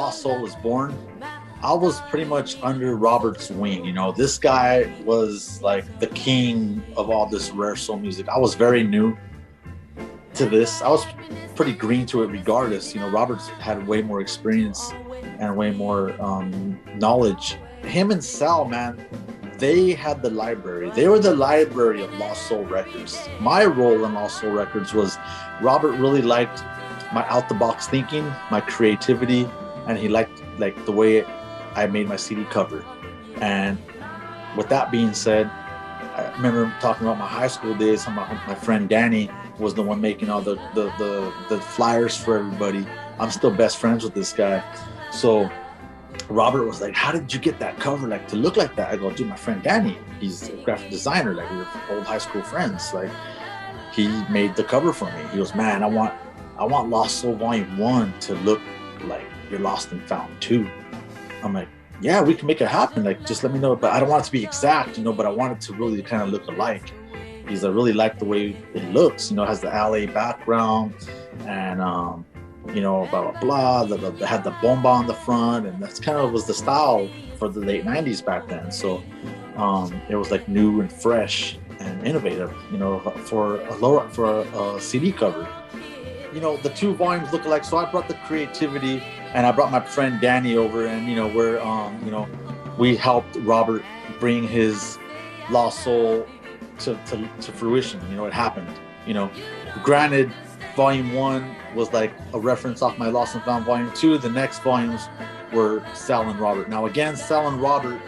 Lost Soul was born, I was pretty much under Robert's wing. You know, this guy was like the king of all this rare soul music. I was very new to this. I was pretty green to it regardless. You know, Robert's had way more experience and way more knowledge. Him and Sal, man, they had the library. They were the library of Lost Soul Records. My role in Lost Soul Records was Robert really liked my out-the-box thinking, my creativity, and he liked like the way I made my CD cover. And with that being said, I remember talking about my high school days. My friend Danny was the one making all the flyers for everybody. I'm still best friends with this guy. So Robert was like, how did you get that cover like to look like that? I go, dude, my friend Danny, he's a graphic designer. Like, we were old high school friends. Like, he made the cover for me. He goes, man, I want Lost Soul Volume 1 to look like You're Lost and Found 2. I'm like, yeah, we can make it happen. Like, just let me know. But I don't want it to be exact, you know, but I want it to really kind of look alike. Because I really like the way it looks. You know, it has the LA background and, you know, blah, blah, blah. They had the bomba on the front, and that's kind of was the style for the late 90s back then. So it was like new and fresh and innovative, you know, for a CD cover. You know, the two volumes look alike. So I brought the creativity, and I brought my friend Danny over, and, you know, we're, you know, we helped Robert bring his Lost Soul to fruition. You know, it happened. You know, granted, Volume 1 was like a reference off my Lost and Found Volume 2. The next volumes were Sal and Robert. Now, again, Sal and Robert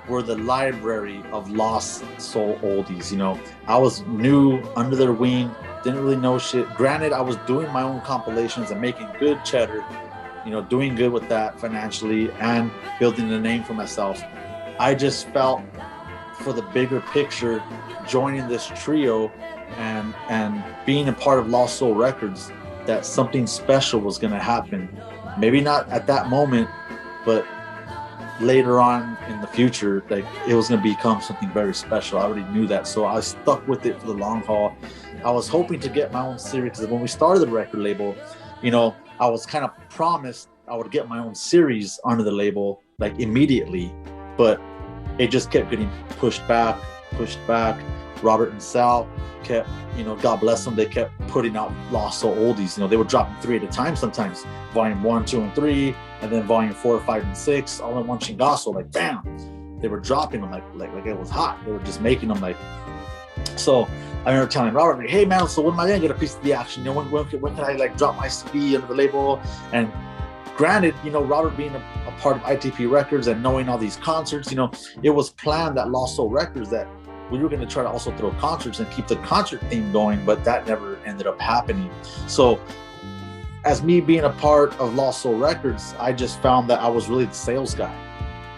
were the library of Lost Soul oldies. You know, I was new, under their wing, didn't really know shit. Granted, I was doing my own compilations and making good cheddar, you know, doing good with that financially and building a name for myself. I just felt, for the bigger picture, joining this trio and being a part of Lost Soul Records, that something special was going to happen. Maybe not at that moment, but later on in the future, like, it was going to become something very special. I already knew that, so I stuck with it for the long haul. I was hoping to get my own series, because when we started the record label, you know, I was kind of promised I would get my own series under the label like immediately, but it just kept getting pushed back. Robert and Sal kept, you know, God bless them, they kept putting out Lost Soul oldies. You know, they were dropping 3 at a time sometimes, Volume 1, 2, and 3, and then Volume 4, 5, and 6, all in one chingazo, like bam. They were dropping them like it was hot. They were just making them like. So I remember telling Robert, like, hey man, so when am I gonna get a piece of the action? You know, when can I like drop my CD under the label? And granted, you know, Robert being a part of ITP Records and knowing all these concerts, you know, it was planned at Lost Soul Records that we were going to try to also throw concerts and keep the concert theme going, but that never ended up happening. So as me being a part of Lost Soul Records, I just found that I was really the sales guy,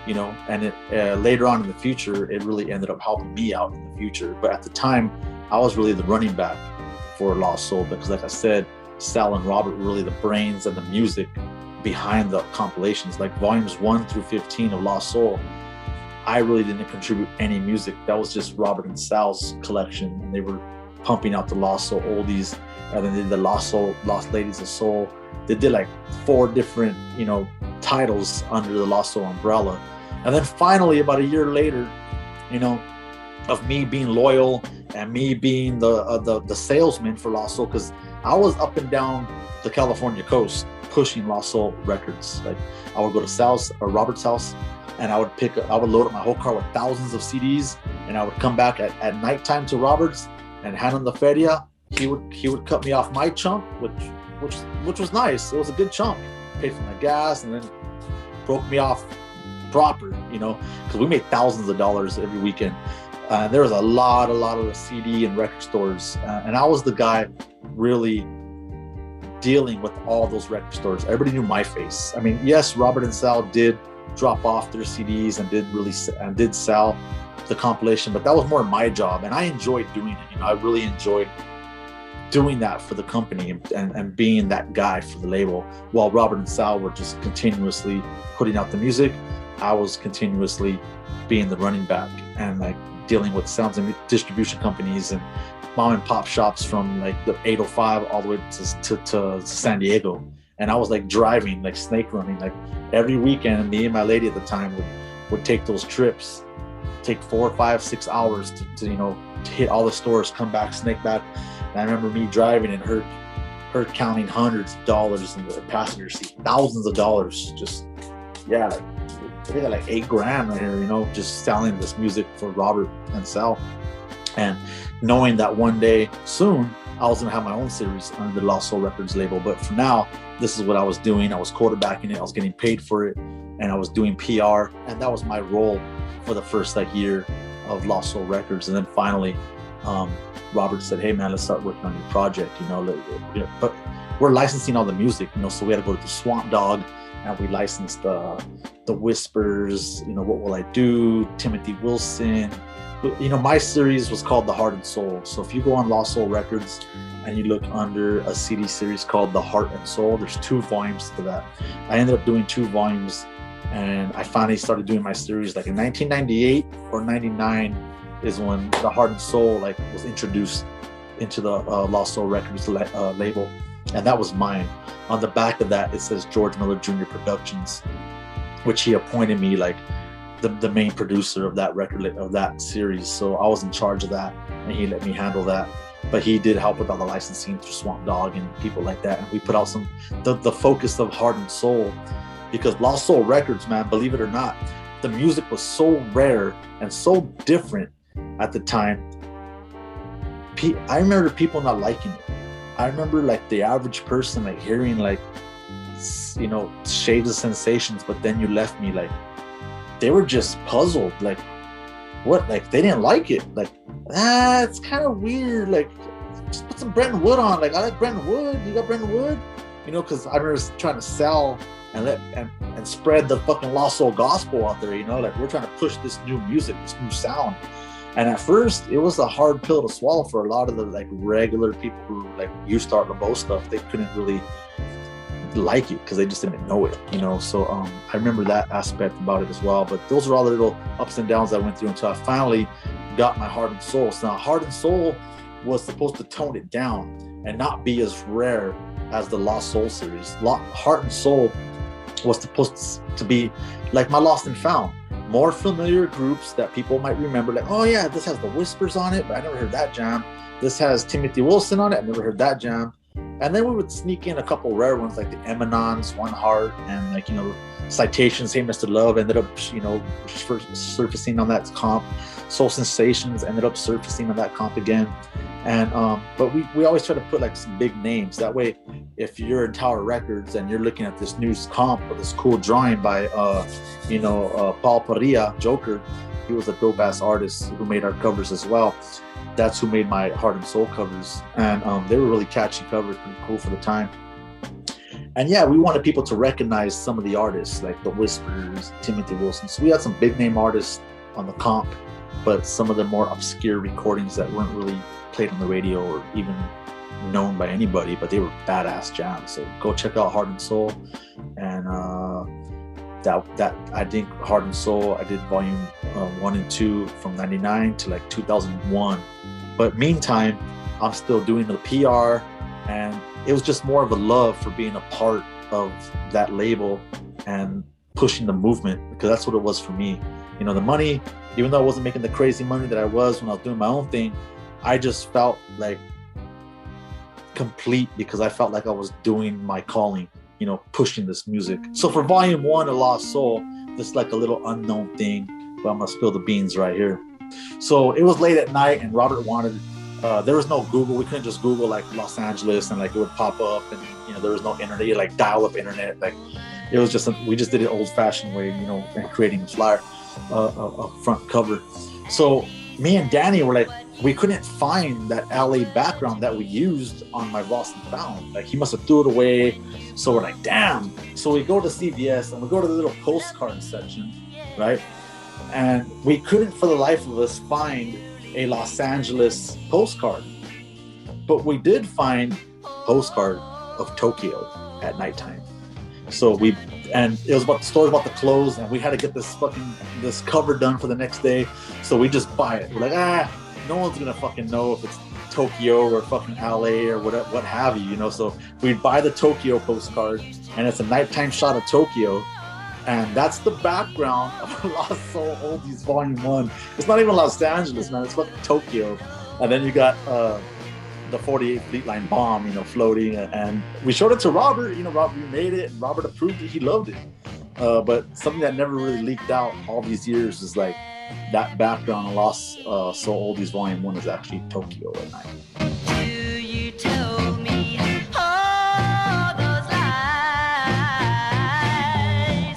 you know, and it later on in the future, it really ended up helping me out in the future. But at the time, I was really the running back for Lost Soul, because like I said, Sal and Robert were really the brains and the music behind the compilations. Like Volumes 1 through 15 of Lost Soul, I really didn't contribute any music. That was just Robert and Sal's collection, and they were pumping out the Lost Soul oldies, and then they did the Lost Ladies of Soul. They did like 4 different, you know, titles under the Lost Soul umbrella. And then finally, about a year later, you know, of me being loyal and me being the salesman for Lost Soul, because I was up and down the California coast pushing Lost Soul Records. Like, I would go to Sal's or Robert's house, and I would load up my whole car with thousands of CDs, and I would come back at nighttime to Robert's and hand him the feria. He would cut me off my chunk, which was nice. It was a good chunk. Paid for my gas, and then broke me off proper, you know, because we made thousands of dollars every weekend. There was a lot of CD and record stores, and I was the guy really dealing with all those record stores. Everybody knew my face. I mean, yes, Robert and Sal did drop off their CDs and did sell the compilation, but that was more my job, and I enjoyed doing it. You know, I really enjoyed doing that for the company and being that guy for the label. While Robert and Sal were just continuously putting out the music, I was continuously being the running back and like dealing with sounds and distribution companies and mom and pop shops from like the 805 all the way to San Diego. And I was like driving, like snake running, like every weekend. Me and my lady at the time would take those trips, take 4, 5, 6 hours to you know, to hit all the stores, come back, snake back. And I remember me driving and her counting hundreds of dollars in the passenger seat, thousands of dollars. Just, yeah, like, I think like $8,000 right here, you know, just selling this music for Robert and Sal. And knowing that one day soon I was gonna have my own series under the Lost Soul Records label. But for now, this is what I was doing. I was quarterbacking it, I was getting paid for it, and I was doing PR. And that was my role for the first like year of Lost Soul Records. And then finally, Robert said, hey man, let's start working on your project, you know, but we're licensing all the music, you know, so we had to go to the Swamp Dog and we licensed the Whispers, you know, What Will I Do, Timothy Wilson. You know, my series was called The Heart and Soul. So if you go on Lost Soul Records and you look under a CD series called The Heart and Soul, there's 2 volumes to that. I ended up doing 2 volumes, and I finally started doing my series like in 1998 or 99 is when The Heart and Soul like was introduced into the Lost Soul Records label, and that was mine. On the back of that, it says George Miller Jr. Productions, which he appointed me like the main producer of that record, of that series. So I was in charge of that, and he let me handle that. But he did help with all the licensing through Swamp Dog and people like that. And we put out the focus of Heart and Soul, because Lost Soul Records, man, believe it or not, the music was so rare and so different at the time. I remember people not liking it. I remember like the average person like hearing like, you know, Shades of Sensations, but then you left me like, they were just puzzled, like, what, like they didn't like it, like, it's kind of weird, like just put some Brenton Wood on, like I like Brenton Wood, you got Brenton Wood, you know, because I remember trying to sell and spread the fucking Lost Soul gospel out there, you know, like we're trying to push this new music, this new sound. And at first it was a hard pill to swallow for a lot of the like regular people who like used to Art Laboe stuff. They couldn't really like it because they just didn't know it, you know. So I remember that aspect about it as well. But those are all the little ups and downs I went through until I finally got my Heart and Soul. So now Heart and Soul was supposed to tone it down and not be as rare as the Lost Soul series. Heart and Soul was supposed to be like my Lost and Found, more familiar groups that people might remember, like, oh yeah, this has the Whispers on it, but I never heard that jam. This has Timothy Wilson on it, I never heard that jam. And then we would sneak in a couple rare ones like the Eminons, One Heart, and like, you know, Citations, Hey Mr. Love ended up, you know, surfacing on that comp. Soul Sensations ended up surfacing on that comp again. And but we always try to put like some big names. That way, if you're in Tower Records and you're looking at this new comp or this cool drawing by Paul Parilla, Joker, he was a dope ass artist who made our covers as well. That's who made my Heart and Soul covers, and they were really catchy covers, pretty cool for the time. And yeah, we wanted people to recognize some of the artists like the Whispers, Timothy Wilson. So we had some big name artists on the comp, but some of the more obscure recordings that weren't really played on the radio or even known by anybody, but they were badass jams. So go check out Heart and Soul. And that I think Heart and Soul, I did volume 1 and 2 from 99 to like 2001. But meantime, I'm still doing the PR, and it was just more of a love for being a part of that label and pushing the movement, because that's what it was for me. You know, the money, even though I wasn't making the crazy money that I was when I was doing my own thing, I just felt like complete because I felt like I was doing my calling, you know, pushing this music. So for volume 1 of Lost Soul, this is like a little unknown thing, but I'm gonna spill the beans right here. So it was late at night, and Robert wanted, there was no Google. We couldn't just Google like Los Angeles and like it would pop up, and you know, there was no internet, like dial-up internet. Like it was just, we just did it old-fashioned way, you know, and creating a flyer, a front cover. So me and Danny were like, we couldn't find that LA background that we used on my Lost and Found. Like he must have threw it away. So we're like, damn. So we go to CVS and we go to the little postcard section, right? And we couldn't for the life of us find a Los Angeles postcard. But we did find a postcard of Tokyo at nighttime. So and it was about the store's about to close, and we had to get this cover done for the next day. So we just buy it. We're like, no one's gonna fucking know if it's Tokyo or fucking LA or what have you, you know. So we'd buy the Tokyo postcard, and it's a nighttime shot of Tokyo, and that's the background of Lost Soul Oldies Volume 1. It's not even Los Angeles, man. It's fucking Tokyo. And then you got the 48 Fleet Line bomb, you know, floating. And we showed it to Robert. You know, Robert, we made it, and Robert approved it. He loved it. But something that never really leaked out all these years is like that background of Lost Soul Oldies Volume 1 is actually Tokyo at night.